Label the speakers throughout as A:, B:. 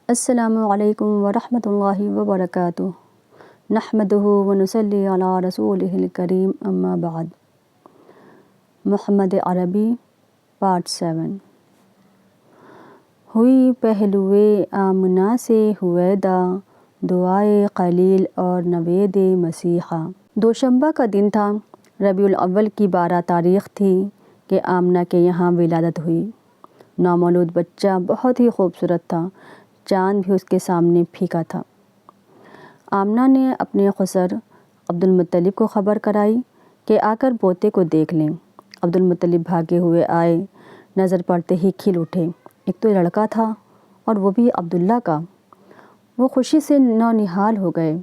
A: السلام علیکم ورحمۃ اللہ وبرکاتہ۔ نحمدہ ونصلی علی رسولہ الکریم، اما بعد۔ محمد عربی پارٹ 7۔ ہوئی پہلوئے آمنہ سے ہویدا، دعائے خلیل اور نوید مسیحا۔ دوشنبہ کا دن تھا۔ ربیع الاول کی 12 تاریخ تھی کہ آمنہ کے یہاں ولادت ہوئی۔ نومولود بچہ بہت ہی خوبصورت تھا، چاند بھی اس کے سامنے پھیکا تھا۔ آمنہ نے اپنے خسر عبدالمطلب کو خبر کرائی کہ آ کر پوتے کو دیکھ لیں۔ عبدالمطلب بھاگے ہوئے آئے، نظر پڑتے ہی کھل اٹھے۔ ایک تو لڑکا تھا اور وہ بھی عبداللہ کا۔ وہ خوشی سے نونہال ہو گئے۔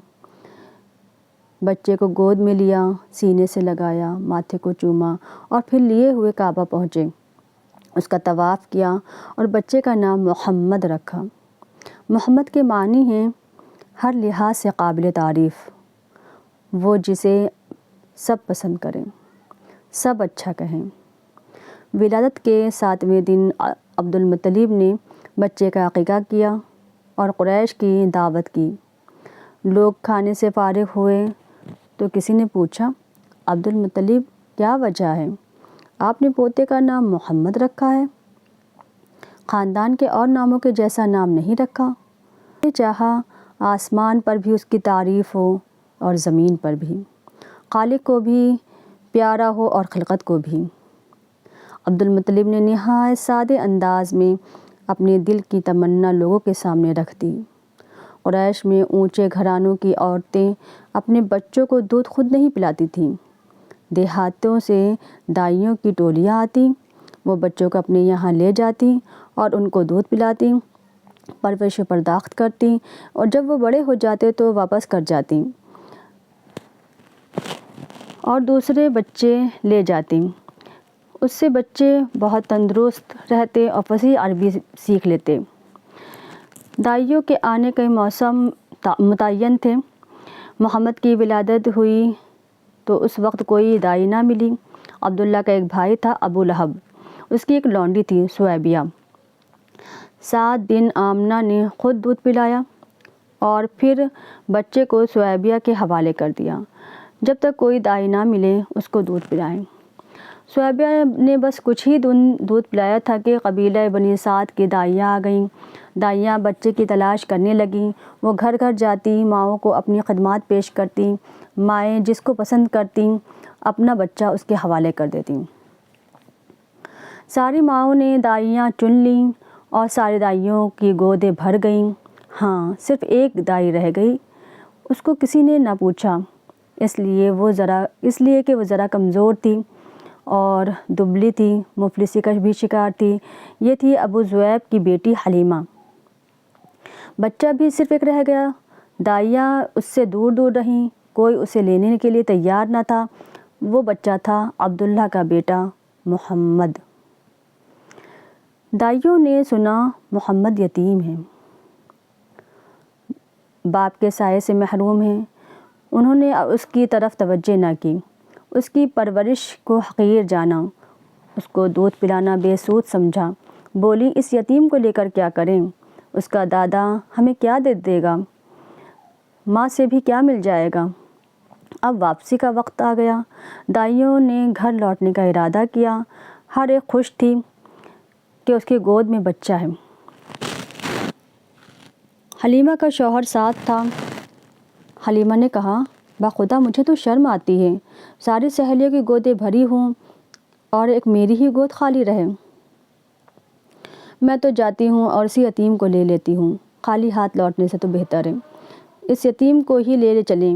A: بچے کو گود میں لیا، سینے سے لگایا، ماتھے کو چوما اور پھر لیے ہوئے کعبہ پہنچے۔ اس کا طواف کیا اور بچے کا نام محمد رکھا۔ محمد کے معنی ہیں ہر لحاظ سے قابل تعریف، وہ جسے سب پسند کریں، سب اچھا کہیں۔ ولادت کے 7ویں دن عبدالمطلب نے بچے کا عقیقہ کیا اور قریش کی دعوت کی۔ لوگ کھانے سے فارغ ہوئے تو کسی نے پوچھا، عبدالمطلب کیا وجہ ہے؟ آپ نے پوتے کا نام محمد رکھا ہے، خاندان کے اور ناموں کے جیسا نام نہیں رکھا؟ نے چاہا آسمان پر بھی اس کی تعریف ہو اور زمین پر بھی، خالق کو بھی پیارا ہو اور خلقت کو بھی۔ عبدالمطلب نے نہایت سادے انداز میں اپنے دل کی تمنا لوگوں کے سامنے رکھ دی۔ قریش میں اونچے گھرانوں کی عورتیں اپنے بچوں کو دودھ خود نہیں پلاتی تھیں۔ دیہاتوں سے دائیوں کی ٹولیاں آتیں، وہ بچوں کو اپنے یہاں لے جاتیں اور ان کو دودھ پلاتیں، پرورش و پرداخت کرتیں، اور جب وہ بڑے ہو جاتے تو واپس کر جاتیں اور دوسرے بچے لے جاتیں۔ اس سے بچے بہت تندرست رہتے اور فصیح عربی سیکھ لیتے۔ دائیوں کے آنے کے موسم متعین تھے۔ محمد کی ولادت ہوئی تو اس وقت کوئی دائی نہ ملی۔ عبداللہ کا ایک بھائی تھا ابو لہب، اس کی ایک لونڈی تھی سویبیہ۔ 7 دن آمنہ نے خود دودھ پلایا اور پھر بچے کو سویبیہ کے حوالے کر دیا۔ جب تک کوئی دائی نہ ملے اس کو دودھ پلائیں۔ سویبیہ نے بس کچھ ہی دن دودھ پلایا تھا کہ قبیلہ بنی سعد کی دائیاں آ گئیں۔ دائیاں بچے کی تلاش کرنے لگیں۔ وہ گھر گھر جاتی، ماؤں کو اپنی خدمات پیش کرتیں۔ مائیں جس کو پسند کرتیں اپنا بچہ اس کے حوالے کر دیتیں۔ ساری ماؤں نے دائیاں چن لیں اور ساری دائیوں کی گودیں بھر گئیں۔ ہاں، صرف ایک دائی رہ گئی، اس کو کسی نے نہ پوچھا، اس لیے کہ وہ ذرا کمزور تھی اور دبلی تھی، مفلسی کا بھی شکار تھی۔ یہ تھی ابو ذؤیب کی بیٹی حلیمہ۔ بچہ بھی صرف ایک رہ گیا۔ دائیاں اس سے دور دور رہیں، کوئی اسے لینے کے لیے تیار نہ تھا۔ وہ بچہ تھا عبداللہ کا بیٹا محمد۔ دائیوں نے سنا محمد یتیم ہے، باپ کے سائے سے محروم ہے، انہوں نے اس کی طرف توجہ نہ کی، اس کی پرورش کو حقیر جانا، اس کو دودھ پلانا بے سود سمجھا۔ بولی، اس یتیم کو لے کر کیا کریں؟ اس کا دادا ہمیں کیا دے گا؟ ماں سے بھی کیا مل جائے گا؟ اب واپسی کا وقت آ گیا۔ دائیوں نے گھر لوٹنے کا ارادہ کیا۔ ہر ایک خوش تھی کہ اس کی گود میں بچہ ہے۔ حلیمہ کا شوہر ساتھ تھا۔ حلیمہ نے کہا، بخدا مجھے تو شرم آتی ہے، ساری سہیلیوں کی گودیں بھری ہوں اور ایک میری ہی گود خالی رہے۔ میں تو جاتی ہوں اور اسی یتیم کو لے لیتی ہوں، خالی ہاتھ لوٹنے سے تو بہتر ہے۔ اس یتیم کو ہی لے چلیں،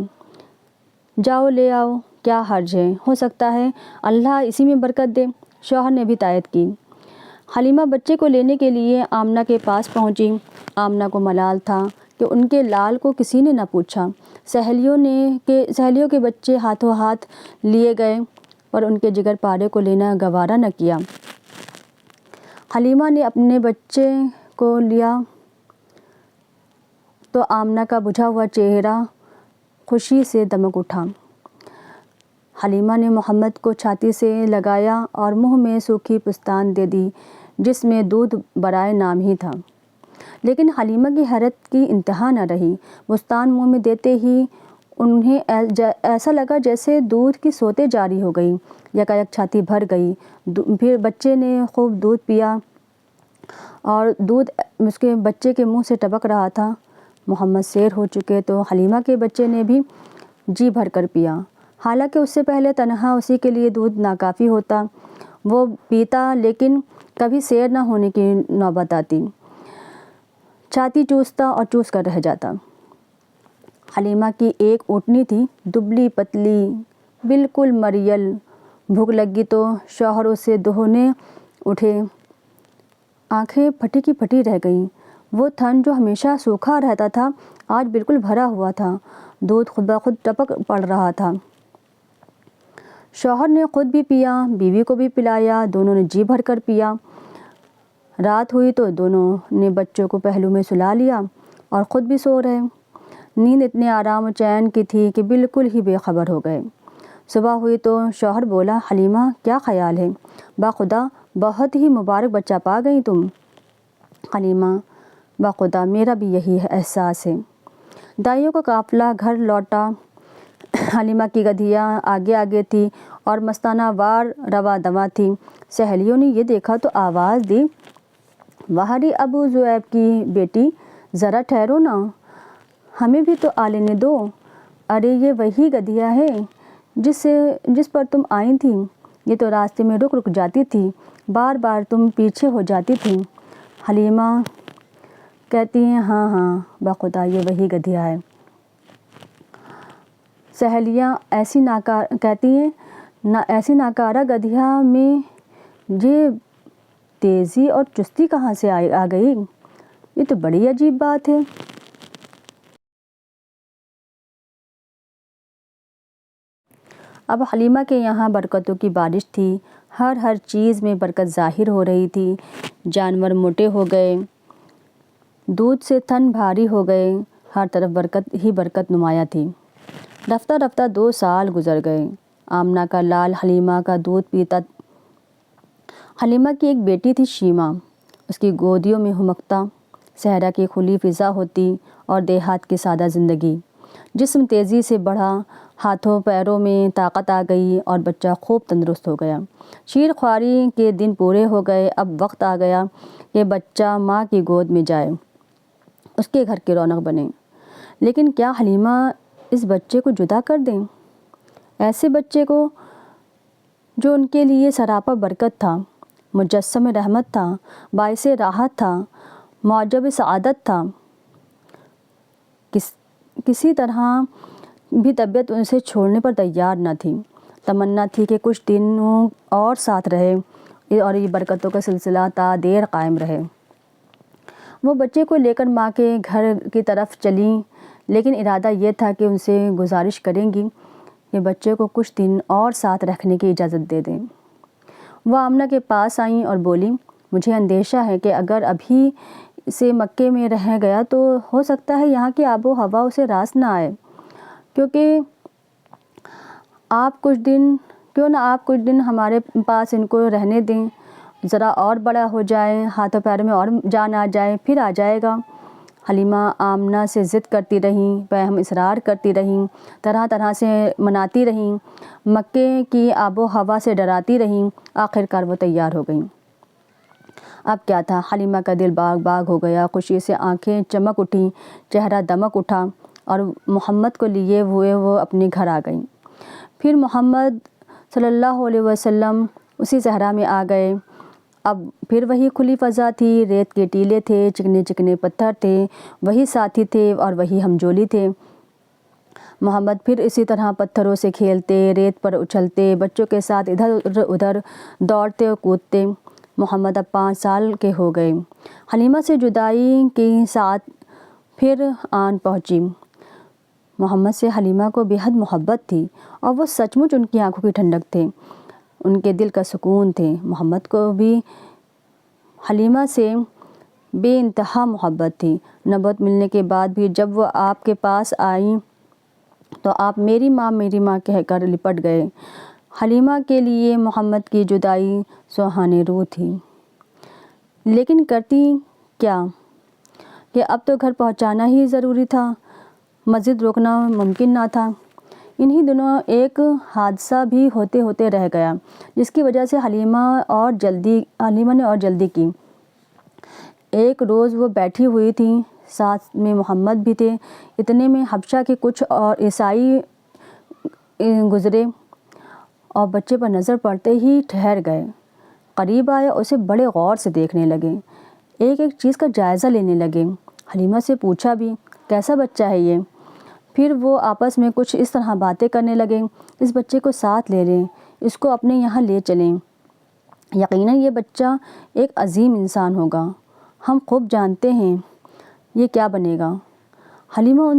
A: جاؤ لے آؤ، کیا حرج ہے، ہو سکتا ہے اللہ اسی میں برکت دے۔ شوہر نے بھی تائید کی۔ حلیمہ بچے کو لینے کے لیے آمنہ کے پاس پہنچی۔ آمنہ کو ملال تھا کہ ان کے لال کو کسی نے نہ پوچھا۔ سہیلیوں کے بچے ہاتھوں ہاتھ لیے گئے اور ان کے جگر پارے کو لینا گوارا نہ کیا۔ حلیمہ نے اپنے بچے کو لیا تو آمنہ کا بجھا ہوا چہرہ خوشی سے دمک اٹھا۔ حلیمہ نے محمد کو چھاتی سے لگایا اور منہ میں سوکھی پستان دے دی جس میں دودھ برائے نام ہی تھا، لیکن حلیمہ کی حیرت کی انتہا نہ رہی۔ بستان منہ میں دیتے ہی انہیں ایسا لگا جیسے دودھ کی سوتیں جاری ہو گئی، یکایک چھاتی بھر گئی۔ پھر بچے نے خوب دودھ پیا اور دودھ اس کے بچے کے منہ سے ٹپک رہا تھا۔ محمد سیر ہو چکے تو حلیمہ کے بچے نے بھی جی بھر کر پیا، حالانکہ اس سے پہلے تنہا اسی کے لیے دودھ ناکافی ہوتا۔ وہ پیتا لیکن کبھی سیر نہ ہونے کی نوبت آتی، چھاتی چوستا اور چوس کر رہ جاتا۔ حلیمہ کی ایک اونٹنی تھی، دبلی پتلی، بالکل مریل۔ بھوک لگی تو شوہر اسے دہنے اٹھے۔ آنکھیں پھٹی کی پھٹی رہ گئیں۔ وہ تھن جو ہمیشہ سوکھا رہتا تھا آج بالکل بھرا ہوا تھا، دودھ خود بخود ٹپک پڑ رہا تھا۔ شوہر نے خود بھی پیا، بیوی کو بھی پلایا، دونوں نے جی بھر کر پیا۔ رات ہوئی تو دونوں نے بچوں کو پہلو میں سلا لیا اور خود بھی سو رہے۔ نیند اتنے آرام و چین کی تھی کہ بالکل ہی بے خبر ہو گئے۔ صبح ہوئی تو شوہر بولا، حلیمہ کیا خیال ہے؟ بخدا بہت ہی مبارک بچہ پا گئی تم۔ حلیمہ، بخدا میرا بھی یہی احساس ہے۔ دائیوں کا قافلہ گھر لوٹا۔ حلیمہ کی گدھیاں آگے آگے تھی اور مستانہ وار رواں دواں تھی۔ سہیلیوں نے یہ دیکھا تو آواز دی، واہ رے ابو ذؤیب کی بیٹی، ذرا ٹھہرو نا، ہمیں بھی تو آ لینے دو۔ ارے یہ وہی گدھیا ہے جس پر تم آئی تھی، یہ تو راستے میں رک رک جاتی تھی، بار بار تم پیچھے ہو جاتی تھی۔ حلیمہ کہتی ہیں، ہاں ہاں بخدا یہ وہی گدھیا ہے۔ سہیلیاں کہتی ہیں، ایسی ناکارہ گدھیا میں یہ تیزی اور چستی کہاں سے آ گئی؟ یہ تو بڑی عجیب بات ہے۔ اب حلیمہ کے یہاں برکتوں کی بارش تھی، ہر چیز میں برکت ظاہر ہو رہی تھی۔ جانور موٹے ہو گئے، دودھ سے تن بھاری ہو گئے، ہر طرف برکت ہی برکت نمایاں تھی۔ رفتہ رفتہ 2 سال گزر گئے۔ آمنہ کا لال حلیمہ کا دودھ پیتا۔ حلیمہ کی ایک بیٹی تھی شیمہ، اس کی گودیوں میں ہمکتا۔ صحرا کی کھلی فضا ہوتی اور دیہات کی سادہ زندگی۔ جسم تیزی سے بڑھا، ہاتھوں پیروں میں طاقت آ گئی اور بچہ خوب تندرست ہو گیا۔ شیر خواری کے دن پورے ہو گئے۔ اب وقت آ گیا کہ بچہ ماں کی گود میں جائے، اس کے گھر کی رونق بنے۔ لیکن کیا حلیمہ اس بچے کو جدا کر دیں؟ ایسے بچے کو جو ان کے لیے سراپا برکت تھا، مجسم رحمت تھا، باعث راحت تھا، موجب سعادت تھا۔ کسی طرح بھی طبیعت اسے چھوڑنے پر تیار نہ تھی۔ تمنا تھی کہ کچھ دنوں اور ساتھ رہے اور یہ برکتوں کا سلسلہ تا دیر قائم رہے۔ وہ بچے کو لے کر ماں کے گھر کی طرف چلیں، لیکن ارادہ یہ تھا کہ ان سے گزارش کریں گی کہ بچے کو کچھ دن اور ساتھ رکھنے کی اجازت دے دیں۔ وہ آمنہ کے پاس آئیں اور بولیں، مجھے اندیشہ ہے کہ اگر ابھی سے مکے میں رہ گیا تو ہو سکتا ہے یہاں کی آب و ہوا اسے راس نہ آئے، کیوں نہ آپ کچھ دن ہمارے پاس ان کو رہنے دیں، ذرا اور بڑا ہو جائے، ہاتھوں پیروں میں اور جان آ جائے، پھر آ جائے گا۔ حلیمہ آمنہ سے ضد کرتی رہیں، پہم اصرار کرتی رہیں، طرح طرح سے مناتی رہیں، مکے کی آب و ہوا سے ڈراتی رہیں۔ آخرکار وہ تیار ہو گئیں۔ اب کیا تھا، حلیمہ کا دل باغ باغ ہو گیا، خوشی سے آنکھیں چمک اٹھیں، چہرہ دمک اٹھا اور محمد کو لیے ہوئے وہ اپنے گھر آ گئیں۔ پھر محمد صلی اللہ علیہ وسلم اسی صحرا میں آ گئے۔ اب پھر وہی کھلی فضا تھی، ریت کے ٹیلے تھے، چکنے چکنے پتھر تھے، وہی ساتھی تھے اور وہی ہمجولی تھے۔ محمد پھر اسی طرح پتھروں سے کھیلتے، ریت پر اچھلتے، بچوں کے ساتھ ادھر ادھر دوڑتے اور کودتے۔ محمد اب 5 سال کے ہو گئے۔ حلیمہ سے جدائی کی ساعت پھر آن پہنچی۔ محمد سے حلیمہ کو بے حد محبت تھی اور وہ سچ مچ ان کی آنکھوں کی ٹھنڈک تھے، ان کے دل کا سکون تھے۔ محمد کو بھی حلیمہ سے بے انتہا محبت تھی۔ نبوت ملنے کے بعد بھی جب وہ آپ کے پاس آئیں تو آپ میری ماں کہہ کر لپٹ گئے۔ حلیمہ کے لیے محمد کی جدائی سوہانی روح تھی، لیکن کرتی کیا؟ کہ اب تو گھر پہنچانا ہی ضروری تھا، مزید روکنا ممکن نہ تھا۔ انہی دنوں ایک حادثہ بھی ہوتے ہوتے رہ گیا، جس کی وجہ سے حلیمہ نے اور جلدی کی۔ ایک روز وہ بیٹھی ہوئی تھیں، ساتھ میں محمد بھی تھے۔ اتنے میں حبشہ کے کچھ اور عیسائی گزرے اور بچے پر نظر پڑتے ہی ٹھہر گئے، قریب آئے، اسے بڑے غور سے دیکھنے لگے، ایک ایک چیز کا جائزہ لینے لگے۔ حلیمہ سے پوچھا بھی، کیسا بچہ ہے یہ؟ پھر وہ آپس میں کچھ اس طرح باتیں کرنے لگے، اس بچے کو ساتھ لے لیں، اس کو اپنے یہاں لے چلیں، یقیناً یہ بچہ ایک عظیم انسان ہوگا، ہم خوب جانتے ہیں یہ کیا بنے گا۔ حلیمہ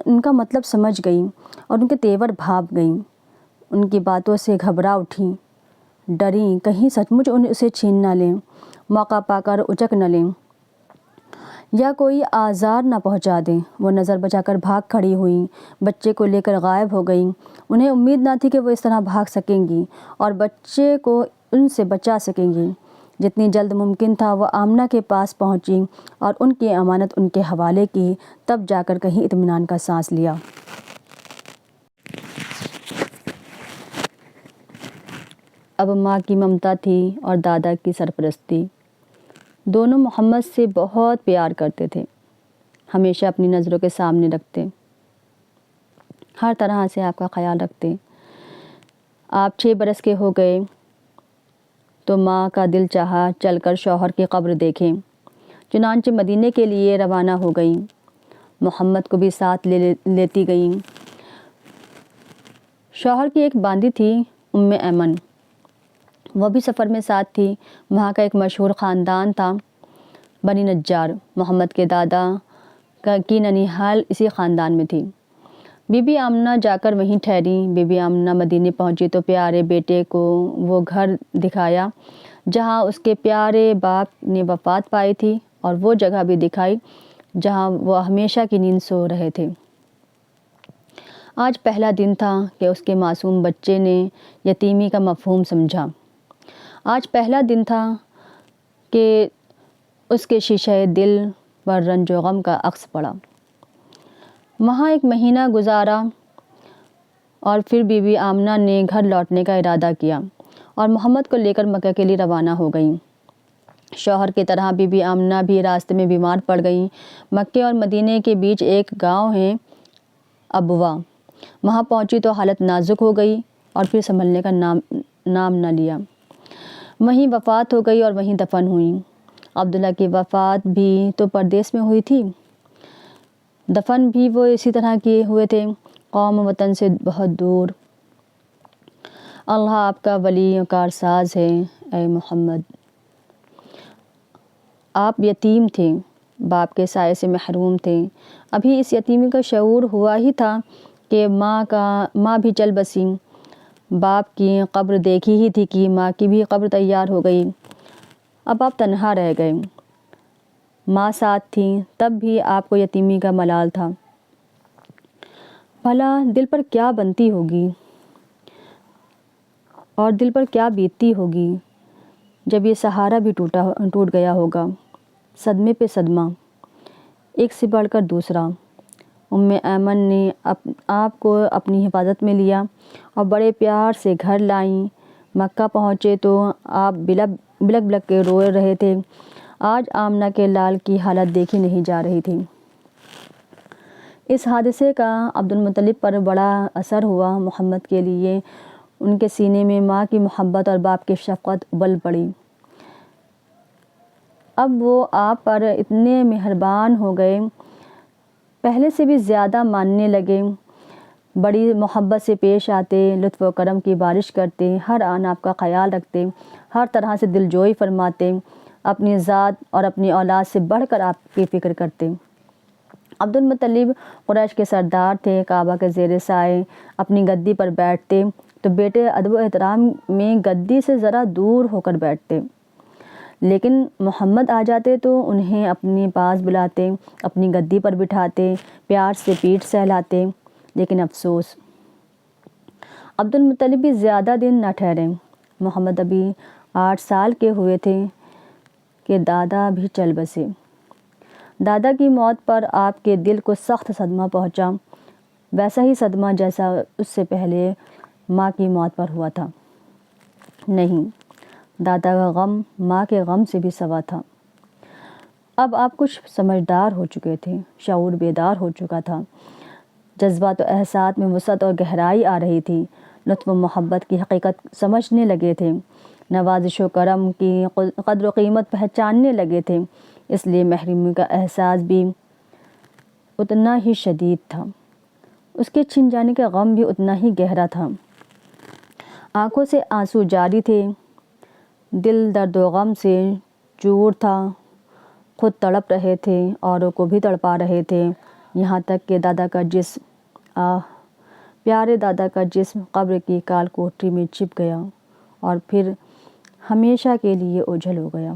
A: ان کا مطلب سمجھ گئیں اور ان کے تیور بھاپ گئیں، ان کی باتوں سے گھبرا اٹھیں، ڈریں کہیں سچ مچ اسے چھین نہ لیں، موقع پا کر اچک نہ لیں یا کوئی آزار نہ پہنچا دیں۔ وہ نظر بچا کر بھاگ کھڑی ہوئیں، بچے کو لے کر غائب ہو گئیں۔ انہیں امید نہ تھی کہ وہ اس طرح بھاگ سکیں گی اور بچے کو ان سے بچا سکیں گی۔ جتنی جلد ممکن تھا وہ آمنہ کے پاس پہنچی اور ان کی امانت ان کے حوالے کی، تب جا کر کہیں اطمینان کا سانس لیا۔ اب ماں کی ممتا تھی اور دادا کی سرپرستی۔ دونوں محمد سے بہت پیار کرتے تھے، ہمیشہ اپنی نظروں کے سامنے رکھتے، ہر طرح سے آپ کا خیال رکھتے۔ آپ 6 برس کے ہو گئے تو ماں کا دل چاہا چل کر شوہر کی قبر دیکھیں، چنانچہ مدینے کے لیے روانہ ہو گئیں۔ محمد کو بھی ساتھ لیتی گئیں۔ شوہر کی ایک باندی تھی ایمن، وہ بھی سفر میں ساتھ تھی۔ وہاں کا ایک مشہور خاندان تھا بنی نجار، محمد کے دادا کی ننیحال اسی خاندان میں تھی۔ بی بی آمنہ جا کر وہیں ٹھہریں۔ بی بی آمنہ مدینے پہنچی تو پیارے بیٹے کو وہ گھر دکھایا جہاں اس کے پیارے باپ نے وفات پائی تھی، اور وہ جگہ بھی دکھائی جہاں وہ ہمیشہ کی نیند سو رہے تھے۔ آج پہلا دن تھا کہ اس کے معصوم بچے نے یتیمی کا مفہوم سمجھا۔ آج پہلا دن تھا کہ اس کے شیشہ دل پر رنج و غم کا عکس پڑا۔ وہاں 1 مہینہ گزارا اور پھر بی بی آمنہ نے گھر لوٹنے کا ارادہ کیا اور محمد کو لے کر مکہ کے لیے روانہ ہو گئیں۔ شوہر کی طرح بی بی آمنہ بھی راستے میں بیمار پڑ گئیں۔ مکے اور مدینے کے بیچ ایک گاؤں ہے ابوا، وہاں پہنچی تو حالت نازک ہو گئی اور پھر سنبھلنے کا نام نہ لیا۔ وہیں وفات ہو گئی اور وہیں دفن ہوئیں۔ عبداللہ کی وفات بھی تو پردیس میں ہوئی تھی، دفن بھی وہ اسی طرح کیے ہوئے تھے، قوم و وطن سے بہت دور۔ اللہ آپ کا ولی و کارساز ہے اے محمد۔ آپ یتیم تھے، باپ کے سائے سے محروم تھے۔ ابھی اس یتیمی کا شعور ہوا ہی تھا کہ ماں بھی چل بسیں۔ باپ کی قبر دیکھی ہی تھی کہ ماں کی بھی قبر تیار ہو گئی۔ اب آپ تنہا رہ گئے، ماں ساتھ تھی، تب بھی آپ کو یتیمی کا ملال تھا۔ بھلا دل پر کیا بنتی ہوگی اور دل پر کیا بیتتی ہوگی جب یہ سہارا بھی ٹوٹ گیا ہوگا۔ صدمے پہ صدمہ، ایک سے بڑھ کر دوسرا۔ ایمن نے آپ کو اپنی حفاظت میں لیا اور بڑے پیار سے گھر لائیں۔ مکہ پہنچے تو آپ بلک کے رو رہے تھے۔ آج آمنہ کے لال کی حالت دیکھی نہیں جا رہی تھی۔ اس حادثے کا عبدالمطلب پر بڑا اثر ہوا۔ محمد کے لیے ان کے سینے میں ماں کی محبت اور باپ کی شفقت ابل پڑی۔ اب وہ آپ پر اتنے مہربان ہو گئے، پہلے سے بھی زیادہ ماننے لگے، بڑی محبت سے پیش آتے، لطف و کرم کی بارش کرتے، ہر آن آپ کا خیال رکھتے، ہر طرح سے دلجوئی فرماتے، اپنی ذات اور اپنی اولاد سے بڑھ کر آپ کی فکر کرتے۔ عبدالمطلب قریش کے سردار تھے، کعبہ کے زیر سائے اپنی گدی پر بیٹھتے تو بیٹے ادب و احترام میں گدی سے ذرا دور ہو کر بیٹھتے، لیکن محمد آ جاتے تو انہیں اپنے پاس بلاتے، اپنی گدی پر بٹھاتے، پیار سے پیٹھ سہلاتے۔ لیکن افسوس، عبدالمطلب بھی زیادہ دن نہ ٹھہرے۔ محمد ابھی 8 سال کے ہوئے تھے کہ دادا بھی چل بسے۔ دادا کی موت پر آپ کے دل کو سخت صدمہ پہنچا، ویسا ہی صدمہ جیسا اس سے پہلے ماں کی موت پر ہوا تھا۔ نہیں، دادا کا غم ماں کے غم سے بھی سوا تھا۔ اب آپ کچھ سمجھدار ہو چکے تھے، شعور بیدار ہو چکا تھا، جذبات و احساس میں وسعت اور گہرائی آ رہی تھی، لطف و محبت کی حقیقت سمجھنے لگے تھے، نوازش و کرم کی قدر و قیمت پہچاننے لگے تھے، اس لیے محرومی کا احساس بھی اتنا ہی شدید تھا، اس کے چھن جانے کا غم بھی اتنا ہی گہرا تھا۔ آنکھوں سے آنسو جاری تھے، دل درد و غم سے چور تھا، خود تڑپ رہے تھے، اوروں کو بھی تڑپا رہے تھے، یہاں تک کہ دادا کا جسم پیارے دادا کا جسم قبر کی کال کوٹری میں چھپ گیا اور پھر ہمیشہ کے لیے اوجھل ہو گیا۔